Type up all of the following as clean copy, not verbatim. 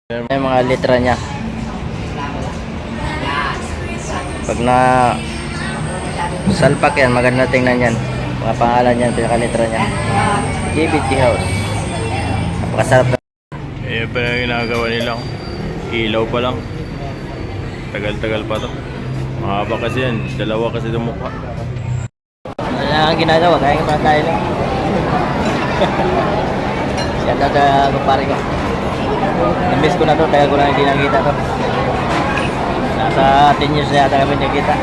Yung mga litra niya. Pag na salpak yan, maganda tingnan yan. Mga pangalan yan, pinaka-litra niya. DBT House. Napakasarap na. Ayan pa na ginagawa nila. Ilaw pa lang. Tagal-tagal pa to. Mahaba kasi yan. Dalawa kasi itong mukha. Ano na ang ginagawa? Kaya pa tayo lang. Siya daw sa kumpare ko. Namiss ko na to, tagal ko na hindi nakita to. Nasa 10 years na yata kami nakita.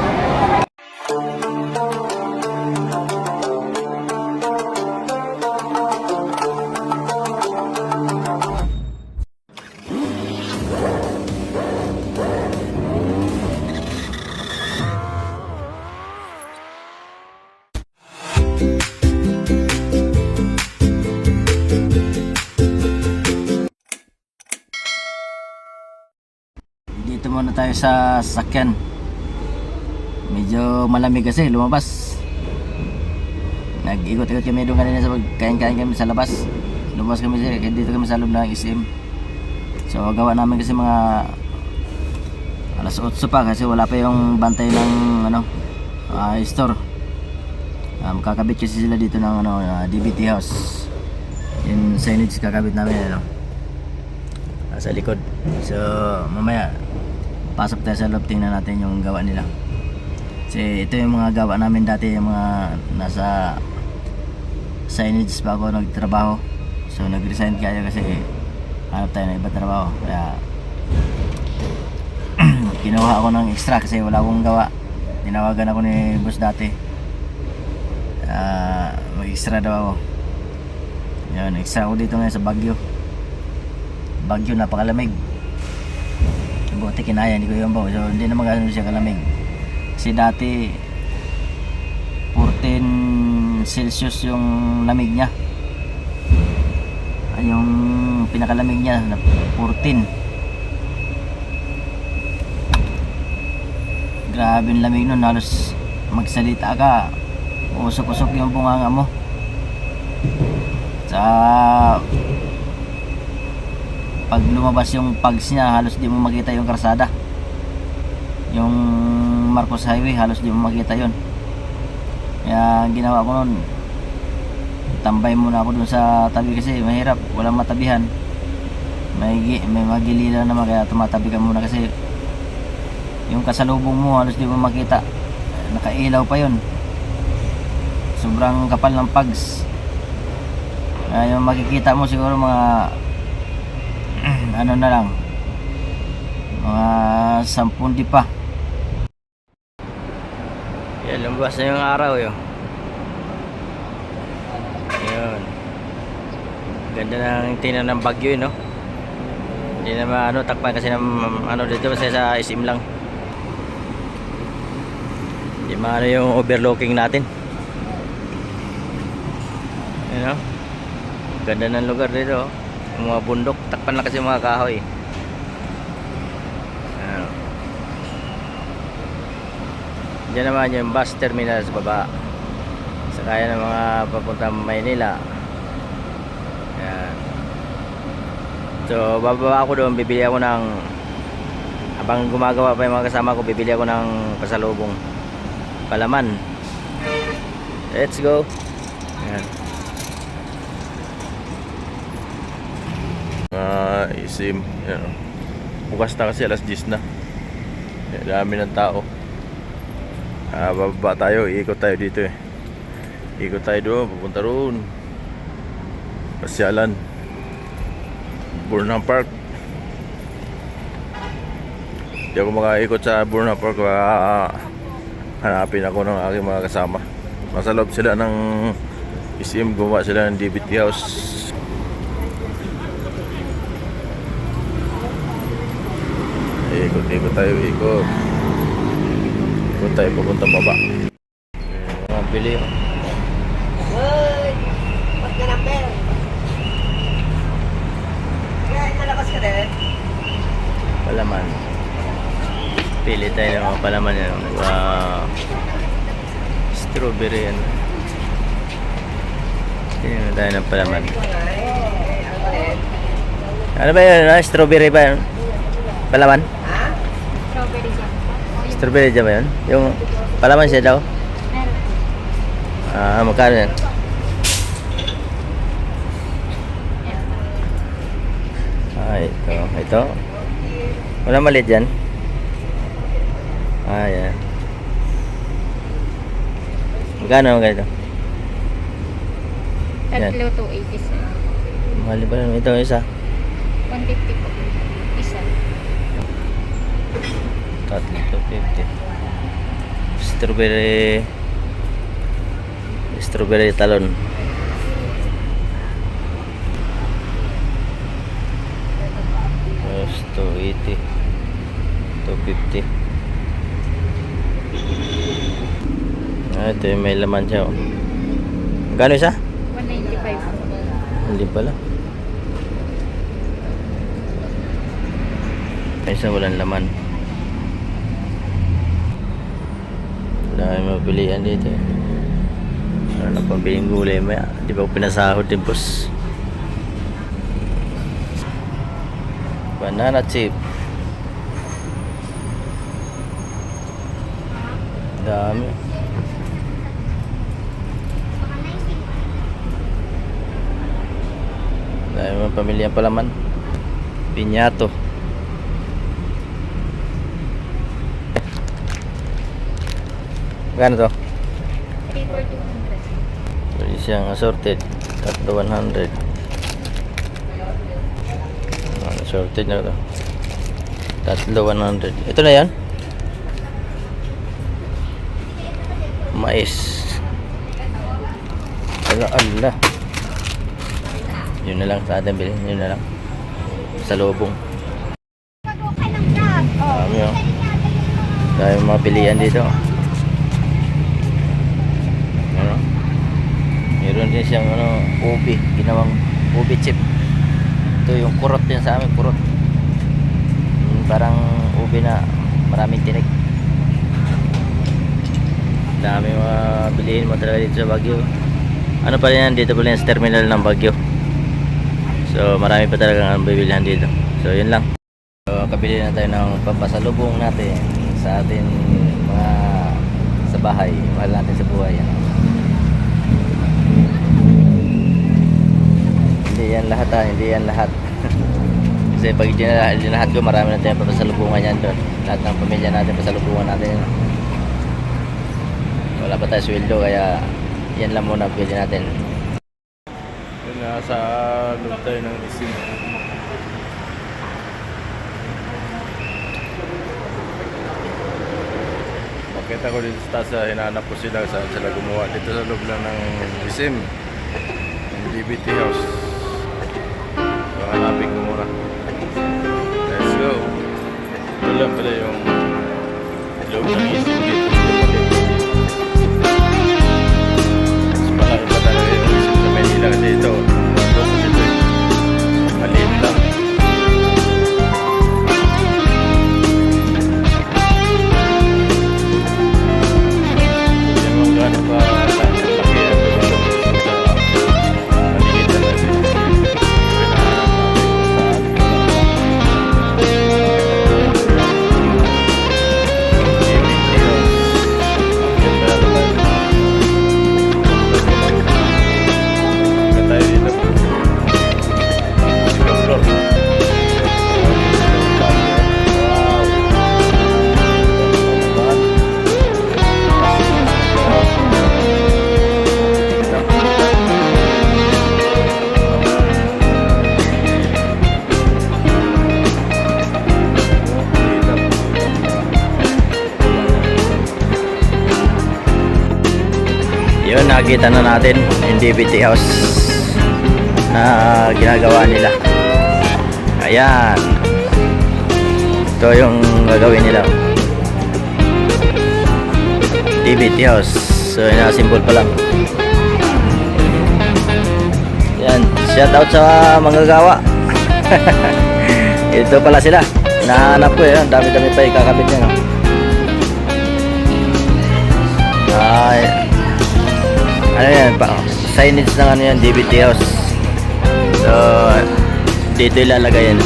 Dito muna tayo sa sasakyan. Medyo malamig kasi lumabas. Nag-ikot-ikot kami doon kanina sa kain-kain kami sa labas. Lumabas kami dito kami sa loob ng SM. So gawa namin kasi mga alas 8 pa kasi wala pa yung bantay ng store. Kakabit kasi sila dito ng DBT House. Yung signage kakabit namin sa likod. So mamaya pasok tayo sa loob, tingnan natin yung gawa nila. Kasi ito yung mga gawa namin dati, yung mga nasa signage pa ako nagtrabaho. So nag-resign kaya kasi hanap tayo ng ibang trabaho. Kaya kinuha ako ng extra kasi wala akong gawa. Tinawagan ako ni boss dati. Mag-extra daw ako. Yun, extra ako dito ngayon sa Baguio. Baguio, napakalamig. Buti kinaya, hindi ko yung bawa. So hindi naman gano'n siya kalamig. Kasi dati 14 Celsius yung lamig niya. Yung pinakalamig niya na 14. Grabe yung lamig nun, halos magsalita ka, usok-usok yung bunganga mo. Sa pag lumabas yung pags niya, halos di mo makita yung karsada. Yung Marcos Highway, halos di mo makita yun. Kaya ginawa ko nun, tambay muna ako dun sa tabi kasi mahirap, walang matabihan. May magiliran naman, kaya tumatabi ka muna kasi yung kasalubong mo halos di mo makita. Nakailaw pa yun. Sobrang kapal ng pags. Yung makikita mo siguro mga ano na lang, mga 10 di pa. Yan, lumabas na yung araw yun. Yun, ganda ng tingnan ng Baguio no. Hindi naman takpan kasi ng dito kasi sa SM lang. Hindi maano yung overlooking natin. You know? Ganda ng lugar dito. Mga bundok, takpan na kasi mga kahoy. Diyan naman yung bus terminal sa baba. Sakaya ng mga papuntang Maynila. Ayan. So bababa ako doon, bibili ako ng, habang gumagawa pa yung mga kasama ko, bibili ako ng pasalubong, palaman. Let's go. Ayan. Isim, bukas na kasi alas 10 na. Dami ng tao. Bababa tayo, iikot tayo dito ikot tayo doon, pupunta roon, pasyalan Burnham Park. Hindi ako makaikot sa Burnham Park, hanapin ako ng aking mga kasama. Nasa loob sila ng SM, gumawa sila ng DBT House. Ikot tayo, ikot tayo papunta baba. Bili Uy! Ba't ka number? Kaya inalabas ka din? palaman. Pili tayo ng mga palaman yan. Strawberry yan. Pili tayo ng palaman. Ano ba yun? Strawberry ba yun? Palaman? Ha? Strawberry jam po. O yung Strawberry jam ba yun? Yung palaman siya daw? meron. Magkano yan? Ito. Wala maliit dyan? Yan. Magkano ito? Yan. Tatlo 280 sir. Mahal pa rin. Ito isa. 150 po. Isa. Tatlo 250. Strawberry talon. Yes, 280. 250. Ito yung may laman siya. Magkano isa? 195 po. Hindi pala. Isa walang laman. Dahil mapilian dito eh. Ano na pambiling gulay mo yan? Di ba pinasahod din boss? Banana chip. Dami. Dahil mga pamilya palaman. Pinyato. Gano to? 3 for 200. Pwede siyang assorted. Tatlo 100. Assorted na to. Tatlo 100. Ito na yan? Mais. Allah. Yun na lang sa atin bilhin. Yun na lang. Sa lubong. Dami oh. Dahil mga pilihan dito. Ano? Meron din siyang ubi. Ginawang ubi chip. Ito yung kurot din sa amin. Kurot. Parang ubi na maraming tinik. Dami mga bilihin mo talaga dito sa Baguio. Ano pa rin yan? Dito pala yung sa terminal ng Baguio. So marami pa talagang bibilihan dito. So yun lang. So kabili na tayo ng pampasalubong natin sa atin mga sa bahay. Mahal natin sa buhay. Ano? Hindi yan lahat ha. Hindi yan lahat. Kasi pag dinahat ko marami na tayong pampasalubungan yan doon. Lahat ng pamilya natin pasalubungan natin. Ano? Wala pa tayo sweldo kaya yan lang muna pwede natin. Yun, nasa loob tayo ng isim. Makita ko dito sa taas, hinahanap ko sila saan sila gumawa. Dito sa loob lang ng isim. Yung DBT house. So hanapin ko muna. Let's go. Ito lang pala yung loob ng isim dito. Malaki pa talaga yung isim sa Manila kasi ito. Maliit lang. Yung mga gano'n pa laki ang tulong sa paligid na natin. Yun, nakita na natin yung DBT house na ginagawa nila. Ayan, ito yung gagawin nila, DBT house. So symbol pa lang. Yan, shout out sa manggagawa. Ito pala sila, nahanap ko yun. Dami-dami pa ikakabit nyo, no? Ay, ano yan, signage ng ano yan, DBT house. So Dito ilalagay yan.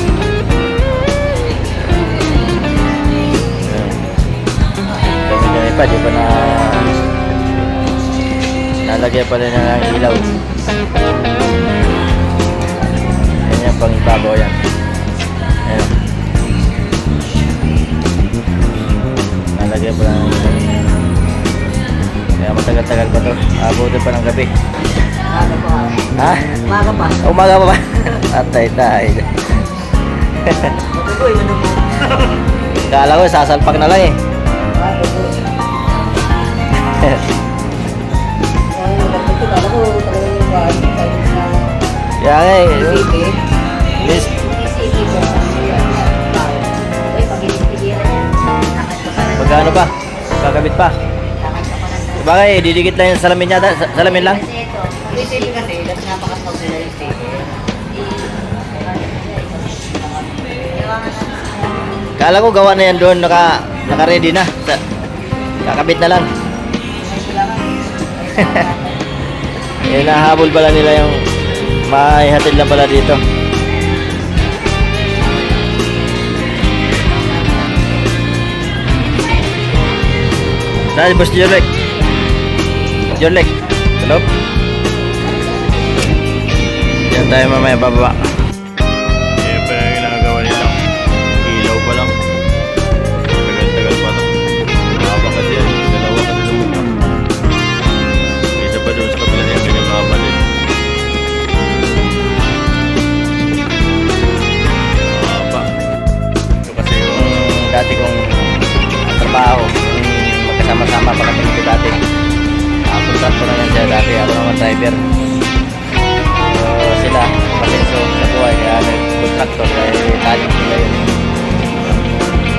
Kami pa, di pa na nalagyan pa rin ng ilaw. Yan yung pang ibabaw yan. Ayan. Nalagyan pa ng ilaw. Kaya matagal-tagal pa to. Abutin pa ng gabi. Umaga pa. Ha? Umaga pa. Umaga pa ba? Atay tayo. Matuloy, manubo. Kala ko sasalpak na lang eh. Matuloy. Ay, nagpapito. Kala ko talagang yung bahay. Tayo sa Kaya nga eh. city. Yes. City po. Ay, pag-iigilan yan. Lakad ka pa lang. Magkano pa? Kakabit pa? Lakad ka pa lang. Bagay, didikit lang yung salamin yata. Salamin lang? Kasi ito, yung city kasi, dapat napakasok nila yung city. Kala ko gawa na yan doon, naka-ready na. Kakabit na lang. Eh, nahabol pala nila yung maihatid lang pala dito. Saan si Boss Jorlek? Jorlek, hello? Diyan tayo mamaya bababa. Yan pa yung ginagawa nila. Ilaw pa lang. Tagal-tagal pa to. Mahaba kasi yan. Dalawa kasi lumutang. May isa pa doon sa kabila niya pinagkaba din. Mahaba. Ito kasi yung dati kong trabaho. Yung magkasama-sama pa kami dito dati. Contract ko na yan siya dati. Ako naman driver. So sila, masenso sa buhay. Kaya nag-contractor. Kaya talent nila yun.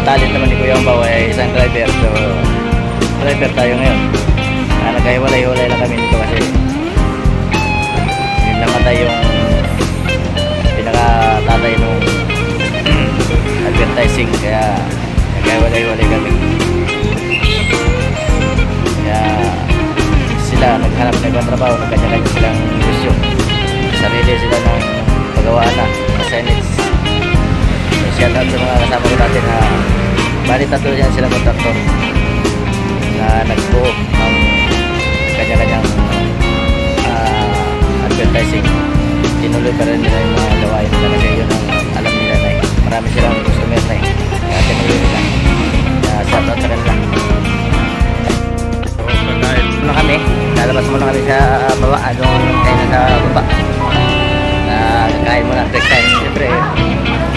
Talent naman ni Kuya Ambaw ay isang driver. So driver tayo ngayon. Kaya nagkahiwalay-hiwalay lang kami dito kasi yun namatay yung pinaka-tatay nung advertising. Kaya nagkahiwalay-hiwalay kami. Kaya sila naghanap na ibang trabaho, nagkanya-kanya silang negosyo. Sarili sila ng pagawaan na signage. So shout out sa mga kasama ko dati na bali tatlo yan sila kontraktor na nagbuo ng kanya-kanyang advertising. Tinuloy pa rin nila yung mga gawain nila kasi yun ang alam nila na marami silang customer na kaya tinuloy nila. Kaya shout out sa kanila. So, kakain. Muna kami, lalabas muna kami sa baba, doon tayo na sa baba. Kakain muna, break time. Siyempre,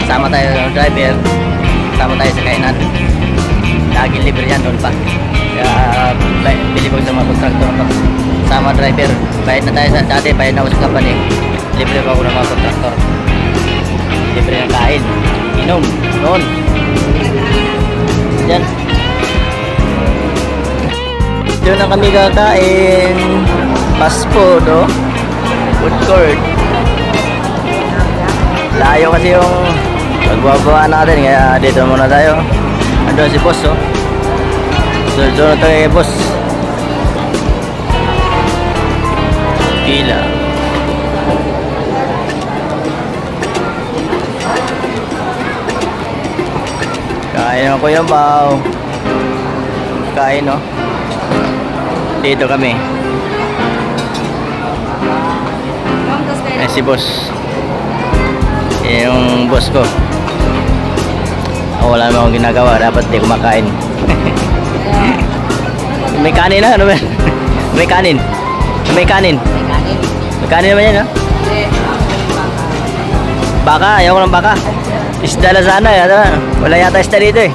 sama tayo ng driver, sama tayo sa kainan. Laging libre yan doon pa. Kaya, bilibog sa mga kontraktor pa. Sama driver, bayad na tayo sa dati, bayad na ako sa company. Libre pa ako ng mga kontraktor. Libre ng kain, inom, noon. Diyan. Doon na kami kakain. Fast food, oh. Food court. Layo kasi yung pagbababa natin, kaya dito muna tayo. Andun si boss, oh. So, doon na tayo kay boss. Pila. Kain ako yung baw. Kain, oh. Dito kami. Eh, si boss. Yung boss ko. Wala naman akong ginagawa. Dapat di kumakain. May kanin na. Ano ba? May kanin. May kanin. May kanin naman yan, ha? Baka. Ayaw ko ng baka. Isda na sana. Wala yata isda dito, eh.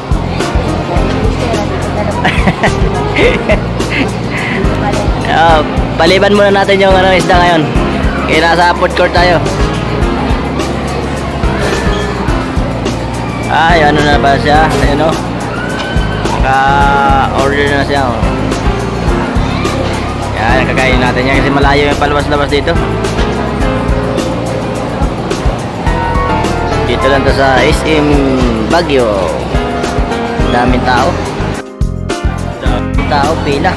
Paliban muna natin yung isda ngayon. Kaya nasa food court tayo. Ay, ano na ba siya? Ayun, o. Naka-order na siya, o. Yan, kakain natin yan kasi malayo yung palabas-labas dito. Dito lang to sa SM Baguio. Daming tao. Daming tao, pila.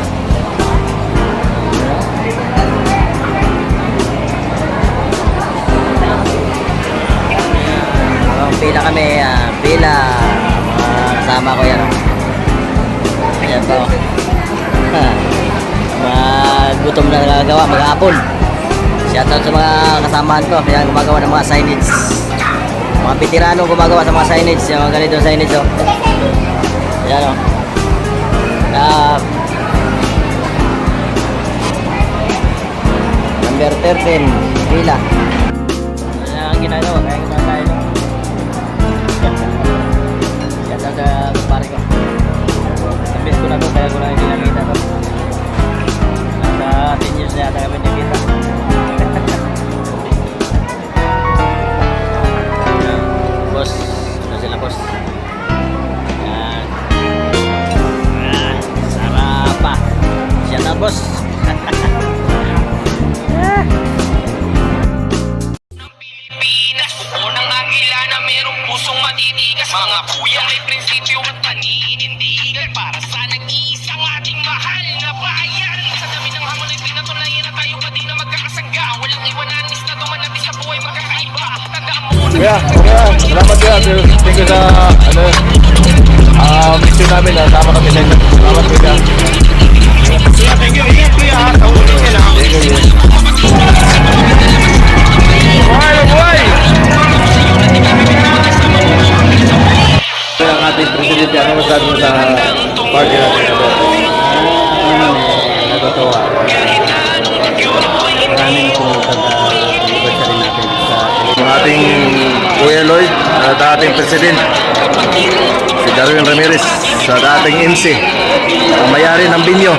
nakapila kami, pila. Mga kasama ko yan. Ayan pa. Gutom na nagagawa, mag-aapon. Shoutout sa mga kasamahan ko, kaya gumagawa ng mga signage. Mga veterano gumagawa sa mga signage, yung mga ganito signage. Oh. Ayan o. Number 13, pila. Ayan ang ginagawa, kaya gumagawa tayo. Shoutout sa kumpare ko. Nabis ko na to, kaya ko na hindi nakita to. Nasa 10 years na yata kami nakita. Boss, ano sila boss? Yan. Sarap pa. Shoutout boss. Pilipinas, buo ng agila na merong pusong matitigas. Mga kuyang may prinsipyo at paninindigan para sa nag-iisang ating mahal na bayan. Sa dami ng hamon ay pinatunayan na tayo pa di na magkakasangga. Walang iwanan, na dumanabi sa buhay magkakaiba. Tandaan mo na Kuya, salamat kuya. Thank you sa mission namin na sama kami sa inyo. Salamat kuya. thank you, ingat kuya. Tawunin ka lang. Thank you. Buhay! Ang ating presidente, ano masabi mo sa party natin na ito? Natutuwa. Maraming tumutag anniversary natin sa Ang ating Kuya Lloyd at ating president, si Darwin Ramirez, sa ating MC, ang mayari ng Binyo.